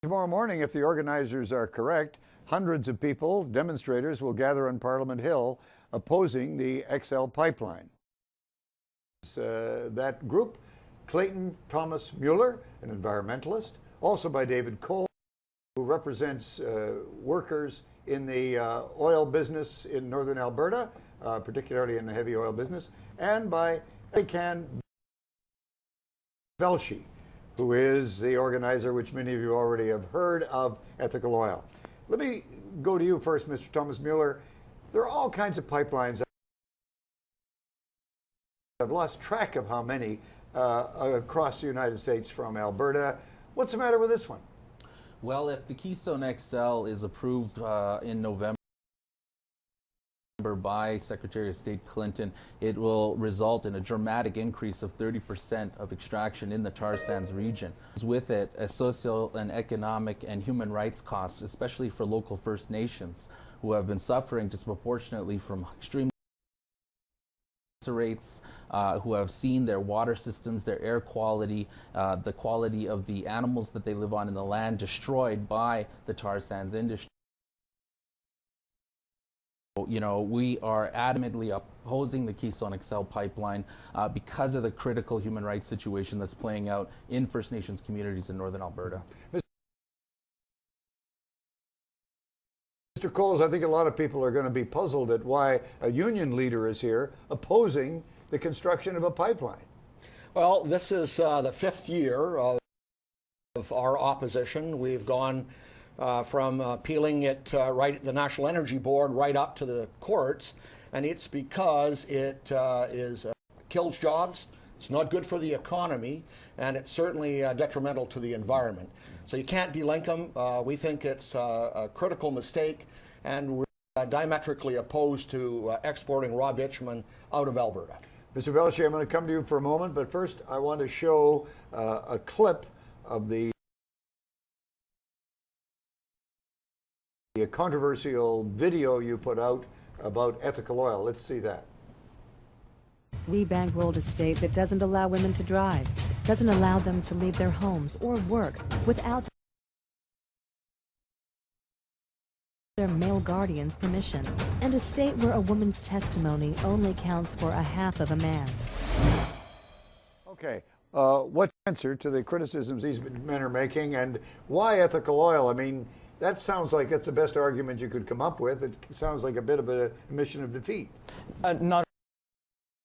Tomorrow morning, if the organizers are correct, hundreds of people, demonstrators, will gather on Parliament Hill opposing the XL pipeline. That group, Clayton Thomas-Muller, an environmentalist, also by David Cole, who represents workers in the oil business in northern Alberta, particularly in the heavy oil business, and by Alykhan Velchi, who is the organizer, which many of you already have heard of, Ethical Oil. Let me go to you first, Mr. Thomas-Muller. There are all kinds of pipelines. I've lost track of how many across the United States from Alberta. What's the matter with this one? Well, if the Keystone XL is approved in November by Secretary of State Clinton, it will result in a dramatic increase of 30% of extraction in the tar sands region. With it, a social and economic and human rights costs, especially for local First Nations, who have been suffering disproportionately from extreme rates, who have seen their water systems, their air quality, the quality of the animals that they live on in the land destroyed by the tar sands industry. You know, we are adamantly opposing the Keystone XL pipeline because of the critical human rights situation that's playing out in First Nations communities in northern Alberta. Mr. Coles, I think a lot of people are going to be puzzled at why a union leader is here opposing the construction of a pipeline. Well, this is the fifth year of our opposition. We've gone from appealing it right at the National Energy Board right up to the courts, and it's because it kills jobs, it's not good for the economy, and it's certainly detrimental to the environment. So you can't delink them. We think it's a critical mistake, and we're diametrically opposed to exporting raw bitumen out of Alberta. Mr. Velchi, I'm going to come to you for a moment, but first I want to show a clip of the controversial video you put out about ethical oil. Let's see that. We bankrolled a state that doesn't allow women to drive, doesn't allow them to leave their homes or work without their male guardian's permission, and a state where a woman's testimony only counts for a half of a man's. Okay, what's the answer to the criticisms these men are making, and why ethical oil? I mean, that sounds like that's the best argument you could come up with. It sounds like a bit of a mission of defeat. Not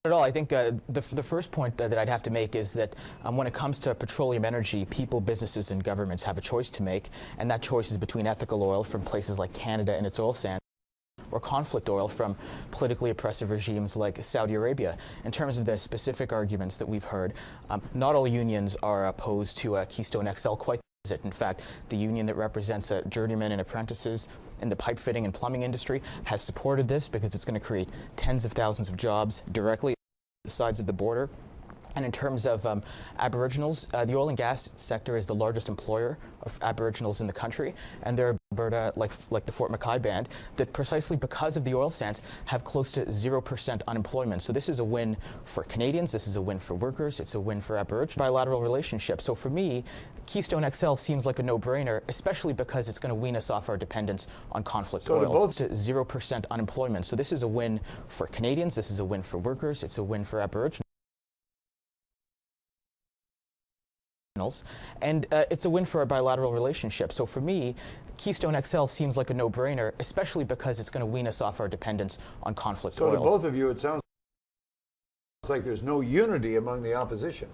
at all. I think the first point that I'd have to make is that when it comes to petroleum energy, people, businesses, and governments have a choice to make, and that choice is between ethical oil from places like Canada and its oil sands, or conflict oil from politically oppressive regimes like Saudi Arabia. In terms of the specific arguments that we've heard, not all unions are opposed to Keystone XL, quite the opposite. In fact, the union that represents journeymen and apprentices in the pipe fitting and plumbing industry has supported this because it's going to create tens of thousands of jobs directly on the sides of the border. And in terms of Aboriginals, the oil and gas sector is the largest employer of Aboriginals in the country, and they're Alberta, like the Fort McKay Band, that precisely because of the oil sands have close to 0% unemployment. So this is a win for Canadians, this is a win for workers, it's a win for Aboriginals. Bilateral relationship. So for me, Keystone XL seems like a no-brainer, especially because it's going to wean us off our dependence on conflict oil. Both to 0% unemployment. So this is a win for Canadians, this is a win for workers, it's a win for Aboriginals. And it's a win for a bilateral relationship. So for me, Keystone XL seems like a no-brainer, especially because it's going to wean us off our dependence on conflict oil. So to both of you, it sounds like there's no unity among the opposition.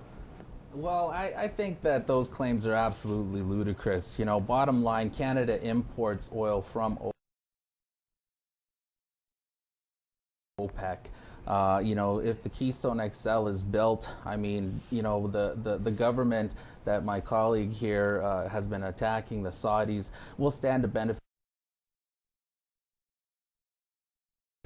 Well, I think that those claims are absolutely ludicrous. You know, bottom line, Canada imports oil from OPEC. You know, if the Keystone XL is built, I mean, you know, the government that my colleague here has been attacking, the Saudis, will stand to benefit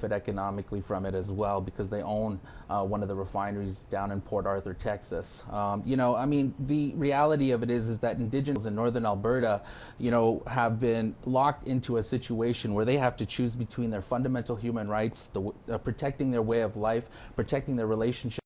economically from it as well, because they own one of the refineries down in Port Arthur, Texas. You know, I mean, the reality of it is that Indigenous in northern Alberta, you know, have been locked into a situation where they have to choose between their fundamental human rights, protecting their way of life, protecting their relationship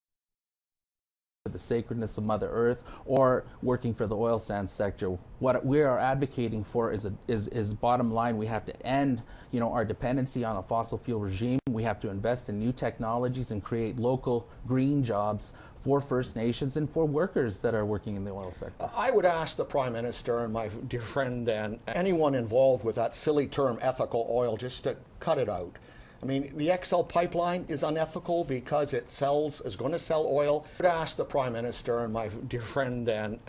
the sacredness of Mother Earth or working for the oil sands sector. What we are advocating for is bottom line. We have to end, our dependency on a fossil fuel regime. We have to invest in new technologies and create local green jobs for First Nations and for workers that are working in the oil sector. I would ask the Prime Minister and my dear friend and anyone involved with that silly term ethical oil just to cut it out. I mean, the XL pipeline is unethical because it is going to sell oil. I would ask the Prime Minister and my dear friend and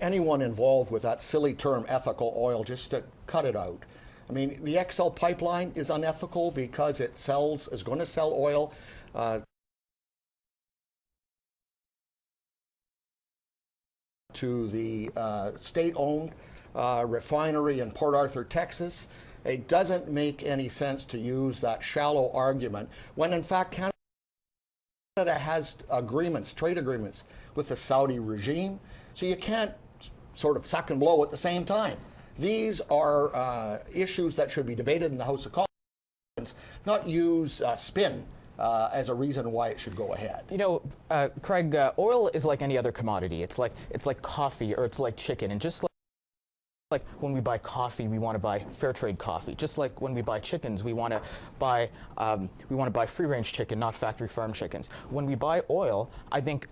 anyone involved with that silly term ethical oil just to cut it out. I mean, the XL pipeline is unethical because it is going to sell oil to the state-owned refinery in Port Arthur, Texas. It doesn't make any sense to use that shallow argument when, in fact, Canada has trade agreements with the Saudi regime, so you can't sort of suck and blow at the same time. These are issues that should be debated in the House of Commons, not use spin as a reason why it should go ahead. Craig, oil is like any other commodity. It's like coffee or it's like chicken, and just like when we buy coffee, we want to buy fair trade coffee. Just like when we buy chickens, we want to buy free range chicken, not factory farm chickens. When we buy oil, I think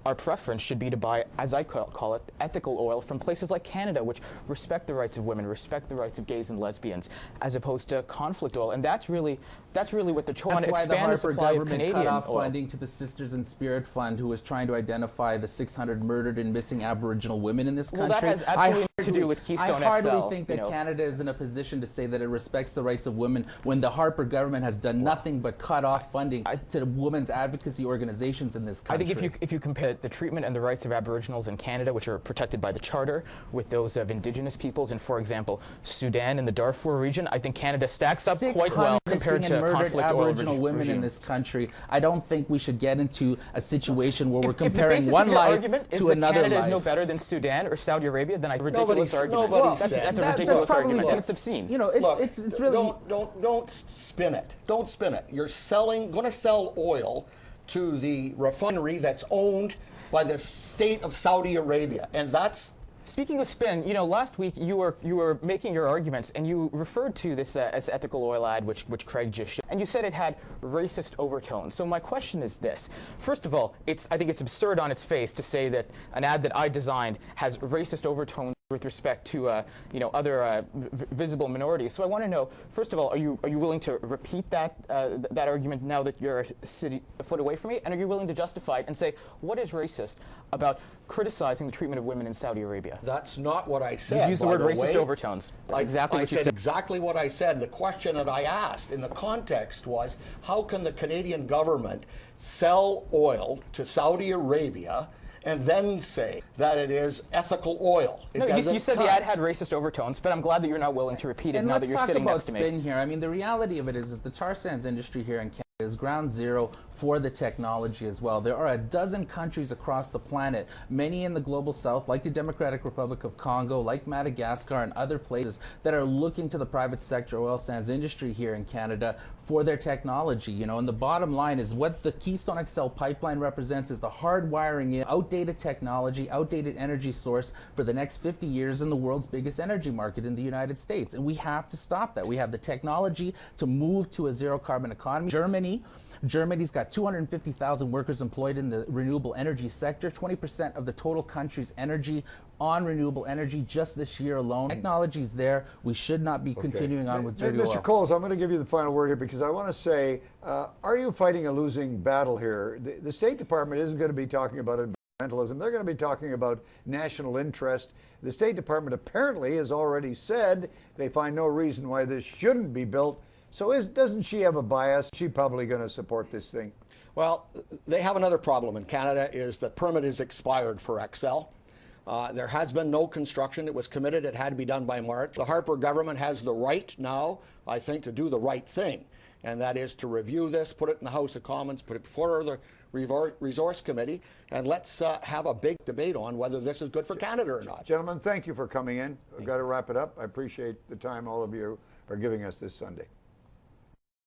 our preference should be to buy, as I call it, ethical oil from places like Canada, which respect the rights of women, respect the rights of gays and lesbians, as opposed to conflict oil. And that's really what the choice. That's why the Harper government cut off oil. funding to the Sisters in Spirit Fund, who was trying to identify the 600 murdered and missing Aboriginal women in this country. Well, that has absolutely nothing to do with Keystone XL. I hardly think that Canada is in a position to say that it respects the rights of women when the Harper government has done nothing but cut off funding to women's advocacy organizations in this country. I think if you compare the treatment and the rights of Aboriginals in Canada, which are protected by the Charter, with those of Indigenous peoples in, for example, Sudan and the Darfur region, I think Canada stacks up quite well compared to conflict Aboriginal women regime. in this country. I don't think we should get into a situation where we're comparing one life to another Canada life. is no better than Sudan or Saudi Arabia, then a ridiculous argument. That's a ridiculous argument, and it's obscene. It's really don't spin it. Don't spin it. You're going to sell oil to the refinery that's owned by the state of Saudi Arabia, and that's. Speaking of spin, last week you were making your arguments, and you referred to this as ethical oil ad, which Craig just showed, and you said it had racist overtones. So my question is this: first of all, I think it's absurd on its face to say that an ad that I designed has racist overtones with respect to other visible minorities. So I want to know, first of all, are you willing to repeat that argument now that you're a foot away from me, and are you willing to justify it and say what is racist about criticizing the treatment of women in Saudi Arabia? That's not what I said. You used the word racist overtones. That's exactly what you said. Exactly what I said. The question that I asked in the context was, how can the Canadian government sell oil to Saudi Arabia and then say that it is ethical oil? You said the ad had racist overtones, but I'm glad that you're not willing to repeat it now that you're sitting next to me. Let's talk about spin here. I mean, the reality of it is the tar sands industry here in Canada is ground zero for the technology as well. There are a dozen countries across the planet, many in the global south, like the Democratic Republic of Congo, like Madagascar and other places, that are looking to the private sector oil sands industry here in Canada for their technology. And the bottom line is what the Keystone XL pipeline represents is the hardwiring in outdated technology, outdated energy source for the next 50 years in the world's biggest energy market in the United States. And we have to stop that. We have the technology to move to a zero carbon economy. Germany's got 250,000 workers employed in the renewable energy sector, 20% of the total country's energy on renewable energy just this year alone. Technology's there. We should not be continuing on with dirty oil. Mr. Coles, I'm going to give you the final word here because I want to say, are you fighting a losing battle here? The State Department isn't going to be talking about environmentalism. They're going to be talking about national interest. The State Department apparently has already said they find no reason why this shouldn't be built. So doesn't she have a bias? She's probably going to support this thing. Well, they have another problem in Canada is the permit is expired for XL. There has been no construction. It was committed. It had to be done by March. The Harper government has the right now, I think, to do the right thing, and that is to review this, put it in the House of Commons, put it before the Resource Committee, and let's have a big debate on whether this is good for Canada or not. Gentlemen, thank you for coming in. I've got to wrap it up. I appreciate the time all of you are giving us this Sunday.